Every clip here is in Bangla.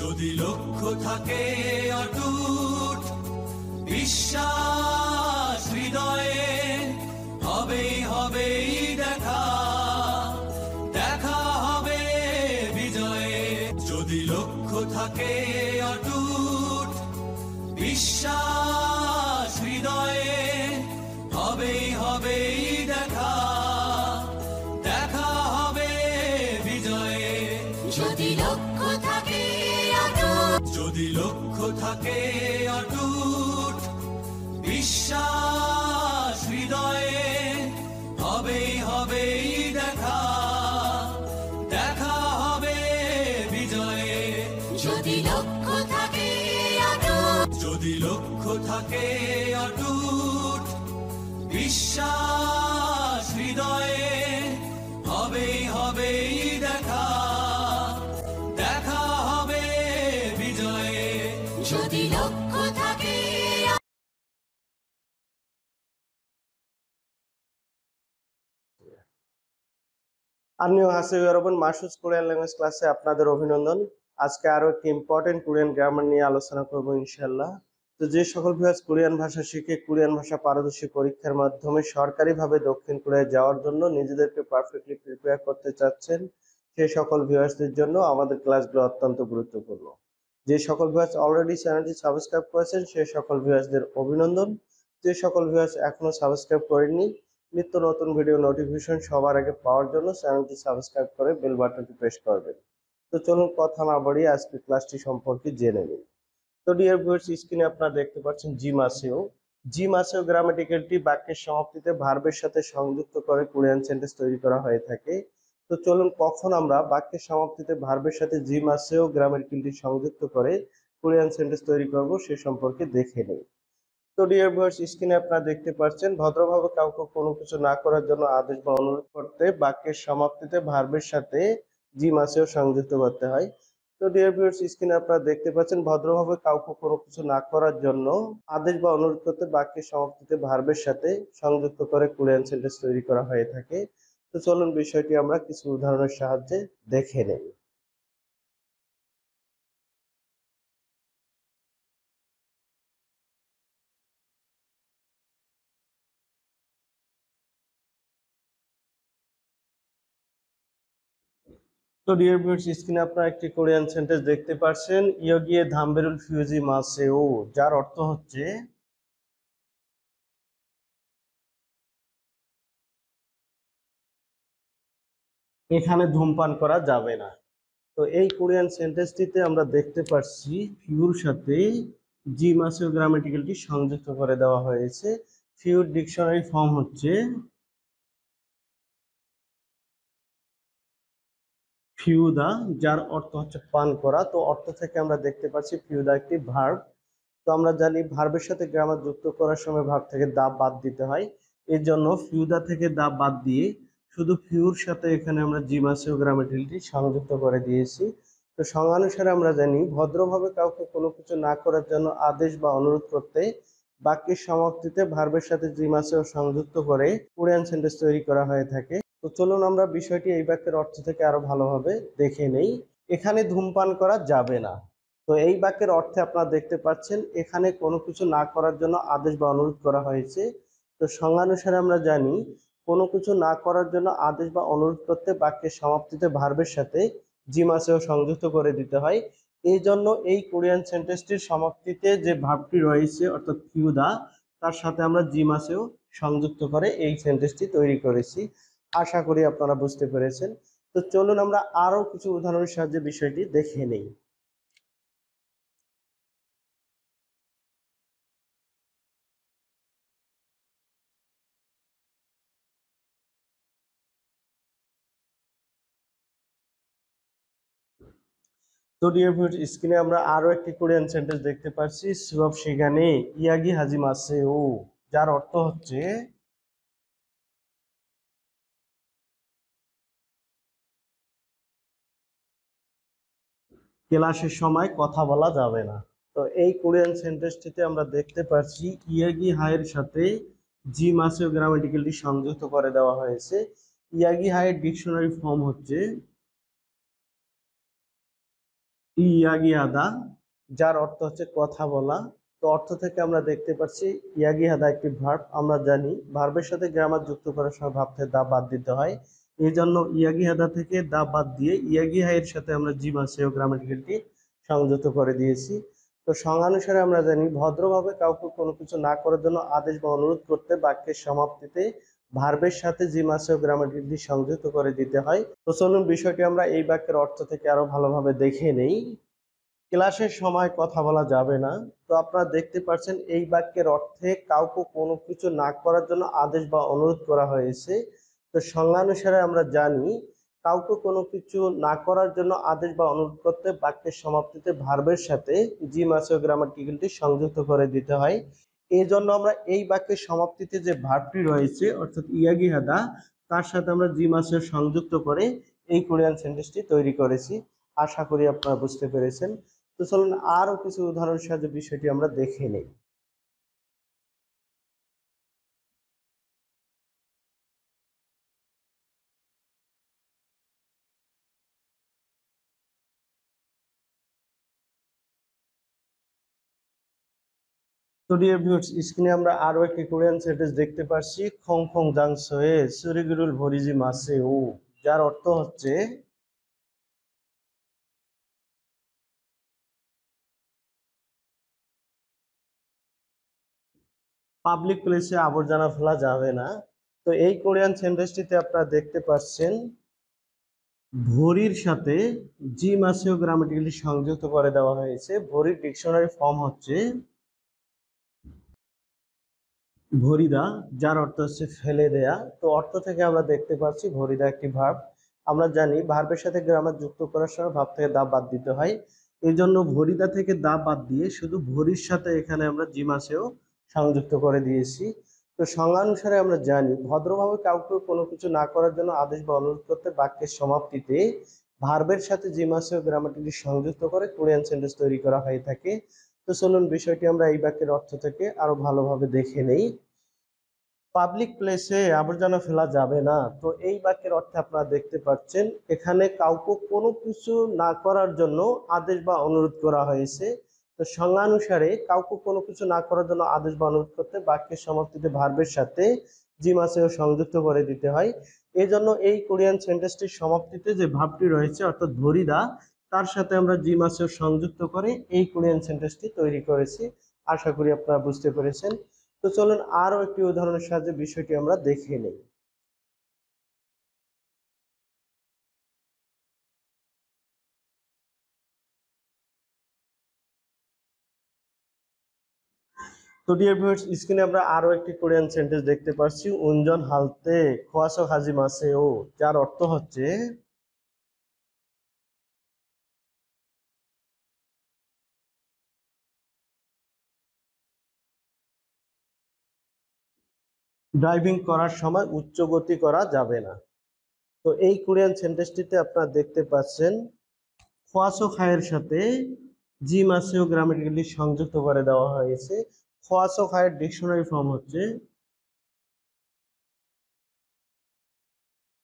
যদি লক্ষ্য থাকে অটুট বিশ্বাস হৃদয়ে, হবেই হবেই দেখা, দেখা হবে বিজয়ে। যদি লক্ষ্য থাকে অটুট বিশ্বাস হৃদয়ে, হবেই হবেই দেখা, দেখা হবে বিজয়ে। যদি লক্ষ্য থাকে অটুট, যদি লক্ষ্য থাকে অটুট বিশ্বাস হৃদয়ে, হবেই হবেই দেখা, দেখা হবে বিজয়ে। যদি লক্ষ্য থাকে অটুট, যদি লক্ষ্য থাকে অটুট বিশ্বাস হৃদয়ে, হবেই হবেই দেখা, দেখা হবে বিজয়ে। যদি লক্ষ্য থাকে 안녕하세요 여러분, মাসুদ কোরিয়ান ল্যাঙ্গুয়েজ ক্লাসে আপনাদের অভিনন্দন। আজকে আরো একটি ইম্পর্টেন্ট কোরিয়ান গ্রামার নিয়ে আলোচনা করব ইনশাআল্লাহ। তো যে সকল ভিউয়ার্স কোরিয়ান ভাষা শিখে কোরিয়ান ভাষা পারদর্শী পরীক্ষার মাধ্যমে সরকারিভাবে দক্ষিণ কোরিয়ায় যাওয়ার জন্য নিজেদেরকে পারফেক্টলি প্রিপেয়ার করতে চাচ্ছেন, সেই সকল ভিউয়ার্সদের জন্য আমাদের ক্লাসগুলো অত্যন্ত গুরুত্বপূর্ণ। যে সকল ভিউয়ার্স অলরেডি চ্যানেলটি সাবস্ক্রাইব করেছেন সেই সকল ভিউয়ার্সদের অভিনন্দন। যে সকল ভিউয়ার্স এখনো সাবস্ক্রাইব করেননি, নিত্য নতুন ভিডিও নোটিফিকেশন সবার আগে পাওয়ার জন্য চ্যানেলটি সাবস্ক্রাইব করে বেল বাটনটি প্রেস করবেন। তো চলুন কথা না বাড়িয়ে আজকে ক্লাসটি সম্পর্কে জেনে নিন। তো ডিয়ার ভিউয়ার্স, স্ক্রিনে আপনারা দেখতে পাচ্ছেন জিমাসেও। জিমাসেও গ্রামাটিক্যালটি বাক্যের সমাপ্তিতে ভার্বের সাথে সংযুক্ত করে কোরিয়ান সেন্টেন্স তৈরি করা হয়ে থাকে। তো চলুন কখন আমরা বাক্যের সমাপ্তিতে ভার্বের সাথে জিমাসেও গ্রামাটিক্যালটি সংযুক্ত করে কোরিয়ান সেন্টেন্স তৈরি করব সে সম্পর্কে দেখে নেই। তো ডিয়ার ভিউয়ার্স, স্ক্রিনে আপনারা দেখতে পাচ্ছেন ভদ্রভাবে কাউকে কোনো কিছু না করার জন্য আদেশ বা অনুরোধ করতে বাক্যের সমাপ্তিতে ভার্বের সাথে জিমাসেও সংযুক্ত করতে হয়। তো ডিয়ার ভিউয়ার্স, স্ক্রিনে আপনারা দেখতে পাচ্ছেন ভদ্রভাবে কাউকে কোনো কিছু না করার জন্য আদেশ বা অনুরোধ করতে বাক্যের সমাপ্তিতে ভার্বের সাথে সংযুক্ত করে কোরিয়ান সেন্টেন্স তৈরি করা হয়ে থাকে। তো চলুন বিষয়টি আমরা কিছু উদাহরণের সাহায্যে দেখে নেই। তো ডিয়ার ভিউয়ার্স, স্ক্রিনে আপনারা একটি কোরিয়ান সেন্টেন্স দেখতে পাচ্ছেন, ইয়োগিয়ে ধামবেরুল ফিউজি মাসেও, যার অর্থ হচ্ছে এখানে ধূমপান করা যাবে না। তো এই কোরিয়ান সেন্টেন্সটিতে আমরা দেখতে পাচ্ছি ফিউর সাথে জি মাসেও গ্রামাটিক্যালটি সংযুক্ত করে দেওয়া হয়েছে। ফিউর ডিকশনারি ফর্ম হচ্ছে ফিউদা, যার অর্থ হচ্ছে পান করা। তো অর্থ থেকে আমরা দেখতে পাচ্ছি ফিউদা একটি ভার্ব। তো আমরা জানি ভার্বের সাথে গ্রামার যুক্ত করার সময় ভার্ব থেকে দা বাদ দিতে হয়, এর জন্য ফিউদা থেকে দা বাদ দিয়ে শুধু ফিউর সাথে এখানে আমরা জিমাসেও গ্রামাটিক্যালটি সংযুক্ত করে দিয়েছি। তো সংজ্ঞানুসারে আমরা জানি ভদ্রভাবে কাউকে কোনো কিছু না করার জন্য আদেশ বা অনুরোধ করতে বাক্যের সমাপ্তিতে ভার্বের সাথে জিমাসেও সংযুক্ত করে কোরিয়ান সেন্টেন্স তৈরি করা হয়ে থাকে। তো চলুন আমরা বিষয়টি এই বাক্যের অর্থ থেকে আরো ভালোভাবে দেখে নেই। এখানে ধূমপান করা যাবে না। তো এই বাক্যের অর্থে আপনারা দেখতে পাচ্ছেন এখানে কোনো কিছু না করার জন্য আদেশ বা অনুরোধ করা হয়েছে। তো সংজ্ঞানুসারে আমরা জানি কোনো কিছু না করার জন্য আদেশ বা অনুরোধ করতে বাক্যের সমাপ্তিতে ভার্বের সাথে জিমাসেও সংযুক্ত করে দিতে হয়। এই জন্য এই কোরিয়ান সেন্টেন্সটির সমাপ্তিতে যে ভার্বটি রয়েছে অর্থাৎ ফিউদা, তার সাথে আমরা জিমাসেও সংযুক্ত করে এই সেন্টেন্সটি তৈরি করেছি। আশা করি আপনারা বুঝতে পেরেছেন। তো চলুন আমরা আরো কিছু উদাহরণের সাহায্যে বিষয়টি দেখে নেই। তো ডিয়ার ভিউয়ার্স, স্ক্রিনে আমরা আরো একটি কোরিয়ান সেন্টেন্স দেখতে পাচ্ছি, সুব সেখানে ইয়াগি হাজিমাসেও, যার অর্থ হচ্ছে ক্লাসের সময় কথা বলা যাবে না। তো এই কোরিয়ান সেন্টেন্সটিতে আমরা দেখতে পাচ্ছি ইয়াগি হায়ের সাথে জি মাসেও গ্রামাটিক্যালটি সংযুক্ত করে দেওয়া হয়েছে। ইয়াগি হায়ের ডিকশনারি ফর্ম হচ্ছে ইয়াগিয়াদা, যার অর্থ হচ্ছে কথা বলা। তো অর্থ থেকে আমরা দেখতে পাচ্ছি ইয়াগিয়াদা একটি ভার্ব। আমরা জানি ভার্বের সাথে গ্রামার যুক্ত করার সময় ভাব থেকে দা বাদ দিতে হয়। এই জন্য ইয়াগিয়াদা থেকে দা বাদ দিয়ে ইয়াগিহা এর সাথে আমরা জিমাসেও গ্রামাটিক্যালটি সংযুক্ত করে দিয়েছি। তো সংজ্ঞানুসারে আমরা জানি ভদ্রভাবে কাউকে কোনো কিছু না করার জন্য আদেশ বা অনুরোধ করতে বাক্যের সমাপ্তিতে ভার্বের সাথে জিমাসেও গ্রামাটিক্যালটি সংযুক্ত করে দিতে হয়। তো চলুন বিষয়টি আমরা এই বাক্যের অর্থ থেকে আরো ভালোভাবে দেখে নেই। ক্লাসের সময় কথা বলা যাবে না। তো আপনারা দেখতে পাচ্ছেন এই বাক্যের অর্থে কাউকে কোনো কিছু না করার জন্য আদেশ বা অনুরোধ করা হয়েছে। তো সংজ্ঞানুসারে আমরা জানি কাউকে কোনো কিছু না করার জন্য আদেশ বা অনুরোধ করতে বাক্যের সমাপ্তিতে ভার্বের সাথে জিমাসেও গ্রামাটিক্যালটি সংযুক্ত করে দিতে হয়। এই জন্য আমরা এই বাক্যের সমাপ্তিতে যে ভার্বটি রয়েছে অর্থাৎ ইয়াগিহাদা, তার সাথে আমরা জিমাসেও সংযুক্ত করে এই কোরিয়ান সেন্টেন্সটি তৈরি করেছি। আশা করি আপনারা বুঝতে পেরেছেন। তো চলুন আরো কিছু উদাহরণ সাহায্যে বিষয়টি আমরা দেখে নেই। তো ডিয়ার ভিউয়ার্স, স্ক্রিনে আমরা আরো একটি কোরিয়ান সেন্টেন্স দেখতে পাচ্ছি, খং খং জাংসোয়ে সুরিগুরুল ভরিজি মাসে ও, যার অর্থ হচ্ছে পাবলিক প্লেসে আবর্জনা ফেলা যাবে না। তো এই কোরিয়ান সেন্টেন্সটিতে আপনারা দেখতে পাচ্ছেন ভরির সাথে জি মাসেও গ্রামাটিক্যালি সংযুক্ত করে দেওয়া হয়েছে। ভরির ডিকশনারি ফর্ম হচ্ছে ভরিদা, যার অর্থ হচ্ছে ফেলে দেয়া। তো অর্থ থেকে আমরা দেখতে পাচ্ছি ভরিদা একটি ভার্ব। আমরা জানি ভার্বের সাথে গ্রামার যুক্ত করার সময় ভাব থেকে দা বাদ দিতে হয়। এই জন্য ভরিদা থেকে দা বাদ দিয়ে শুধু ভরির সাথে এখানে আমরা জিমাসেও সংযুক্ত করে দিয়েছি। তো সংজ্ঞানুসারে আমরা জানি ভদ্রভাবে কাউকে কোনো কিছু না করার জন্য আদেশ বা অনুরোধ করতে বাক্যের সমাপ্তিতে ভার্বের সাথে জিমাসেও গ্রামাটিক্যালি সংযুক্ত করে কোরিয়ান সেন্টেন্স তৈরি করা হয়ে থাকে। তো চলুন বিষয়টি আমরা এই বাক্যের অর্থ থেকে আরো ভালোভাবে দেখে নেই। পাবলিক প্লেসে আবর্জনা ফেলা যাবে না। তো এই বাক্যের অর্থে আপনারা দেখতে পাচ্ছেন এখানে কাউকে কোনো কিছু না করার জন্য আদেশ বা অনুরোধ করা হয়েছে। তো সংজ্ঞানুসারে কাউকে কোনো কিছু না করার জন্য আদেশ বা অনুরোধ করতে বাক্যের সমাপ্তিতে ভার্বের সাথে জিমাসেও সংযুক্ত করে দিতে হয়। এই জন্য এই কোরিয়ান সেন্টেন্সটির সমাপ্তিতে যে ভাবটি রয়েছে অর্থাৎ ভরিদা, তার সাথে আমরা জিমাসেও সংযুক্ত করে এই কোরিয়ান সেন্টেন্সটি তৈরি করেছি। আশা করি আপনারা বুঝতে পেরেছেন। তো চলুন আরো একটি উদাহরণের সাহায্যে বিষয়টি আমরা দেখে নেই। তো ডিয়ার ভিউয়ার্স, স্ক্রিনে আমরা আরো একটি কোরিয়ান সেন্টেন্স দেখতে পাচ্ছি, উনজন হালতে খোয়াসো হাজি মাসে ও, যার অর্থ হচ্ছে ড্রাইভিং করার সময় উচ্চ গতি করা যাবে না। তো এই কোরিয়ান সেন্টেন্সটিতে আপনারা দেখতে পাচ্ছেন খোয়াসো খায়ের সাথে জি মাসেও গ্রামাটিক্যালি সংযুক্ত করে দেওয়া হয়েছে। খোয়াসো খায়ের ডিকশনারি ফর্ম হচ্ছে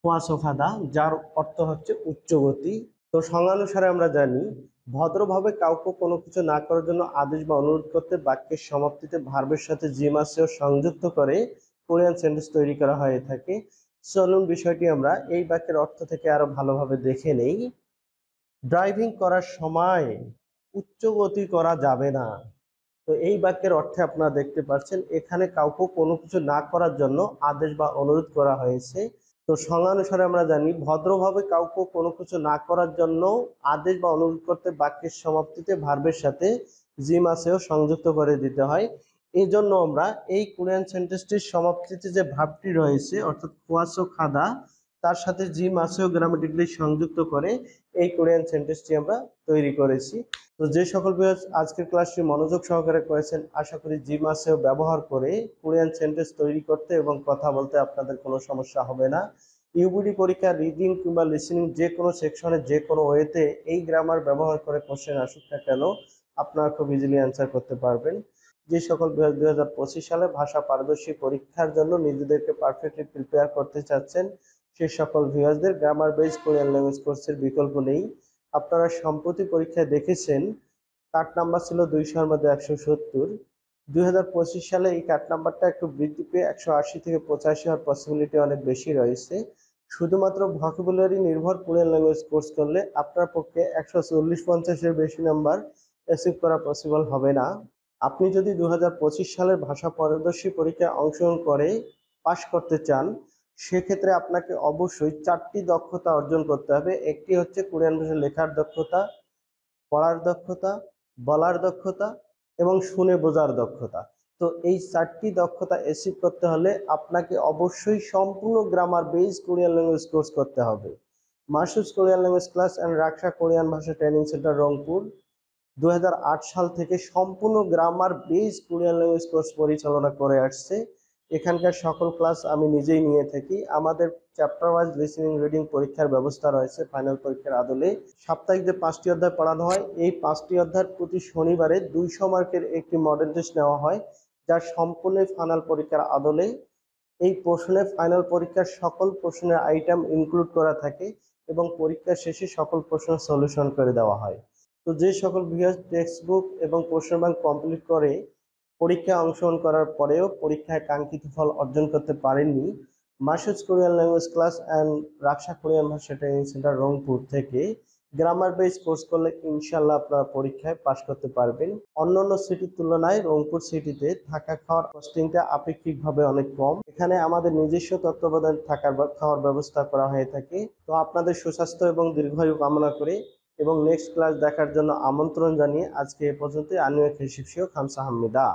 খোয়াসোখাদা, যার অর্থ হচ্ছে উচ্চগতি। তো সংজ্ঞানুসারে আমরা জানি ভদ্রভাবে কাউকে কোনো কিছু না করার জন্য আদেশ বা অনুরোধ করতে বাক্যের সমাপ্তিতে ভার্বের সাথে জিমাসেও সংযুক্ত করে কোরিয়ান সেন্টেন্স তৈরি করা হয়ে থাকে। চলুন বিষয়টি আমরা এই বাক্যের অর্থ থেকে আরো ভালোভাবে দেখে নেই। ড্রাইভিং করার সময় উচ্চ গতি করা যাবে না। তো এই বাক্যের অর্থে আপনারা দেখতে পাচ্ছেন এখানে কাউকে কোনো কিছু না করার জন্য আদেশ বা অনুরোধ করা হয়েছে। তো সংজ্ঞানুসারে আমরা জানি ভদ্রভাবে কাউকে কোনো কিছু না করার জন্য আদেশ বা অনুরোধ করতে বাক্যের সমাপ্তিতে ভার্বের সাথে জিমাসেও সংযুক্ত করে দিতে হয়। এই জন্য আমরা এই কোরিয়ান সেন্টেন্সটির সমাপ্তিতে যে ভার্বটি রয়েছে অর্থাৎ খোয়াসো খাদা, তার সাথে জিমাসেও গ্রামাটিক্যালি সংযুক্ত করে এই কোরিয়ান সেন্টেন্সটি আমরা তৈরি করেছি। তো যে সকল ভিউয়ার্স আজকের ক্লাসটি মনোযোগ সহকারে করেছেন, আশা করি জিমাসেও ব্যবহার করে কোরিয়ান সেন্টেন্স তৈরি করতে এবং কথা বলতে আপনাদের কোনো সমস্যা হবে না। ইউবিডি পরীক্ষা রিডিং কিংবা লিসেনিং যে কোনো সেকশনে যে কোনো ওয়েতে এই গ্রামার ব্যবহার করে কোশ্চেন আসুক না কেন আপনারা খুব ইজিলি অ্যান্সার করতে পারবেন। যে সকল ভিউয়ার্স 2025 সালে ভাষা পারদর্শী পরীক্ষার জন্য নিজেদেরকে পারফেক্টলি প্রিপেয়ার করতে চাচ্ছেন সেই সকল ভিউয়ার্সদের গ্রামার বেস কোরিয়ান ল্যাঙ্গুয়েজ কোর্সের বিকল্প নেই। আপনারা সম্প্রতি পরীক্ষায় দেখেছেন কাট নাম্বার ছিল 200-এর মধ্যে 170। 2025 সালে এই কাট নাম্বারটা একটু বৃদ্ধি পেয়ে 180 থেকে 85 হওয়ার পসিবিলিটি অনেক বেশি রয়েছে। শুধুমাত্র ভোকাবুলারি নির্ভর কোরিয়ান ল্যাঙ্গুয়েজ কোর্স করলে আপনার পক্ষে 140-50-এর বেশি নাম্বার অ্যাচিভ করা পসিবল হবে না। আপনি যদি 2025 সালের ভাষা পারদর্শী পরীক্ষায় অংশগ্রহণ করে পাশ করতে চান, সেক্ষেত্রে আপনাকে অবশ্যই 4টি দক্ষতা অর্জন করতে হবে। একটি হচ্ছে কোরিয়ান ভাষা লেখার দক্ষতা, পড়ার দক্ষতা, বলার দক্ষতা এবং শুনে বোঝার দক্ষতা। তো এই 4টি দক্ষতা অ্যাচিভ করতে হলে আপনাকে অবশ্যই সম্পূর্ণ grammar base Korean language course করতে হবে। মাসুস কোরিয়ান ল্যাঙ্গুয়েজ ক্লাস অ্যান্ড রাকসা কোরিয়ান ভাষা ট্রেনিং সেন্টার রংপুর 2008 সাল থেকে সম্পূর্ণ grammar base Korean language course পরিচালনা করে আসছে। এখানকার সকল ক্লাস আমি নিজেই নিয়ে থাকি। আমাদের চ্যাপ্টার ওয়াইজ লিসেনিং রিডিং পরীক্ষার ব্যবস্থা রয়েছে ফাইনাল পরীক্ষার আদলে। সাপ্তাহিক যে 5টি অধ্যায় পড়ানো হয়, এই 5টি অধ্যায়ের প্রতি শনিবারে 200 মার্কের একটি মডেল টেস্ট নেওয়া হয়, যা সম্পূর্ণ ফাইনাল পরীক্ষার আদলে। এই প্রশ্নে ফাইনাল পরীক্ষার সকল প্রশ্নের আইটেম ইনক্লুড করা থাকে এবং পরীক্ষা শেষে সকল প্রশ্ন সলিউশন করে দেওয়া হয়। তো যে সকল ভিউয়ার্স টেক্সট বুক এবং প্রশ্ন ব্যাংক কমপ্লিট করে পরীক্ষায় অংশগ্রহণ করার পরেও পরীক্ষায় কাঙ্ক্ষিত ফল অর্জন করতে পারেননি, মাসুস কোরিয়ান ল্যাঙ্গুয়েজ ক্লাস অ্যান্ড রাকসা কোরিয়ান ভাষা ট্রেনিং সেন্টার রংপুর থেকে গ্রামার বেস কোর্স করলে ইনশাল্লাহ আপনারা পরীক্ষায় পাশ করতে পারবেন। অন্যান্য সিটির তুলনায় রংপুর সিটিতে থাকা খাওয়ার কস্টিংটা আপেক্ষিকভাবে অনেক কম। এখানে আমাদের নিজস্ব তত্ত্বাবধানে থাকার বা খাওয়ার ব্যবস্থা করা হয়ে থাকে। তো আপনাদের সুস্বাস্থ্য এবং দীর্ঘায়ু কামনা করে এবং নেক্সট ক্লাস দেখার জন্য আমন্ত্রণ জানিয়ে আজকে এ পর্যন্ত। আনিয়া খেশিফিও খামসা হামিদা।